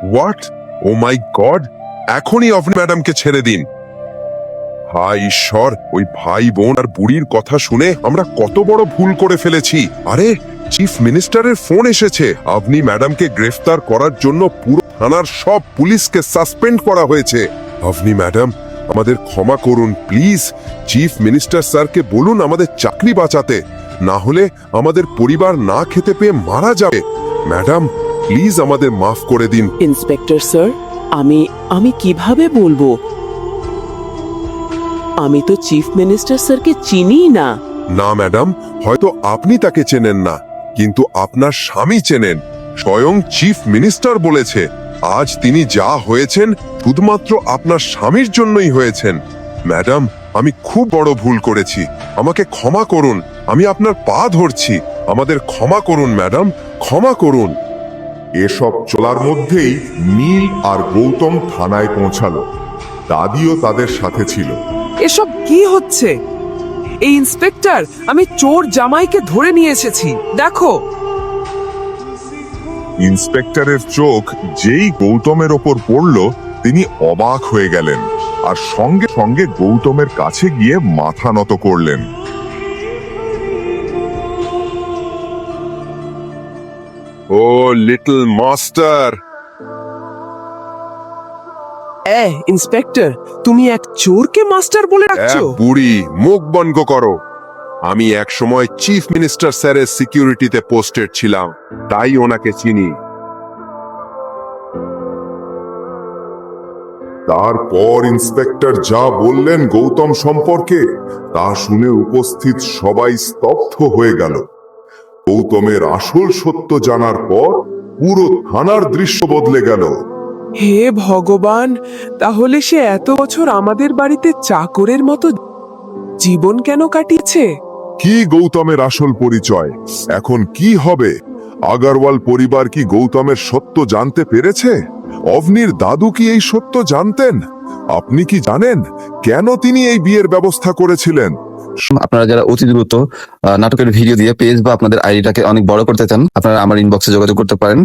What? O my god! এখনই অভনি ম্যাডামকে ছেড়ে দিন। হায় ঈশ্বর, ওই ভাই বোন আর বুড়ির কথা শুনে আমরা কত বড় ভুল করে ফেলেছি। আরে, চিফ মিনিস্টারের ফোন এসেছে। অভনি ম্যাডামকে গ্রেফতার করার জন্য পুরো থানার সব পুলিশকে সাসপেন্ড করা হয়েছে। অভনি ম্যাডাম, আমাদের ক্ষমা করুন প্লিজ। চিফ মিনিস্টার স্যারকে বলুন আমাদের চাকরি বাঁচাতে, না হলে আমাদের পরিবার না খেতে পেয়ে মারা যাবে। ম্যাডাম, প্লিজ আমাদের মাফ করে দিন। ইন্সপেক্টর স্যার, আমি কিভাবে বলবো? আমি তো চিফ মিনিস্টার স্যারকে চিনি না। না ম্যাডাম, হয়তো আপনি তাকে চেনেন না, কিন্তু আপনার স্বামী চেনেন। স্বয়ং চিফ মিনিস্টার বলেছে আজ তিনি যা হয়েছেন শুধুমাত্র আপনার স্বামীর জন্যই হয়েছেন। ম্যাডাম, আমি খুব বড় ভুল করেছি, আমাকে ক্ষমা করুন। আমি আপনার পা ধরছি, আমাদের ক্ষমা করুন ম্যাডাম, ক্ষমা করুন। এসব চলার মধ্যেই নীল আর গৌতম থানায় পৌঁছালো। দাদিও তাদের সাথে ছিল। এসব কি হচ্ছে? এই ইন্সপেক্টর, আমি চোর জামাইকে ধরে নিয়ে এসেছি, দেখো। ইন্সপেক্টরের চোখ যেই গৌতমের ওপর পড়ল, তিনি অবাক হয়ে গেলেন আর সঙ্গে সঙ্গে গৌতমের কাছে গিয়ে মাথা নত করলেন। ও লিটল মাস্টার! ইন্সপেক্টর, তুমি এক চোরকে মাস্টার বলে রাখছো? বুড়ি, মুখ বন্ধ করো। আমি এক সময় চিফ মিনিস্টার স্যারের সিকিউরিটিতে পোস্টেড ছিলাম, তাই ওনাকে চিনি। তারপর ইন্সপেক্টর যা বললেন গৌতম সম্পর্কে, তা শুনে উপস্থিত সবাই স্তব্ধ হয়ে গেল। গৌতমের আসল সত্য জানার পর পুরো থানার দৃশ্য বদলে গেল। হে ভগবান, তাহলে সে এত বছর আমাদের বাড়িতে চাকরের মতো জীবন কেন কাটিয়েছে? কি গৌতমের আসল পরিচয়? এখন কি হবে? আগারওয়াল পরিবার কি গৌতমের সত্য জানতে পেরেছে? অভনির দাদু কি এই সত্য জানতেন? আপনি কি জানেন কেন তিনি এই বিয়ের ব্যবস্থা করেছিলেন? আপনারা যারা অতি দ্রুত নাটকের ভিডিও দিয়ে পেজ বা আপনাদের আইডিটাকে অনেক বড় করতে চান, আপনারা আমার ইনবক্সে যোগাযোগ করতে পারেন।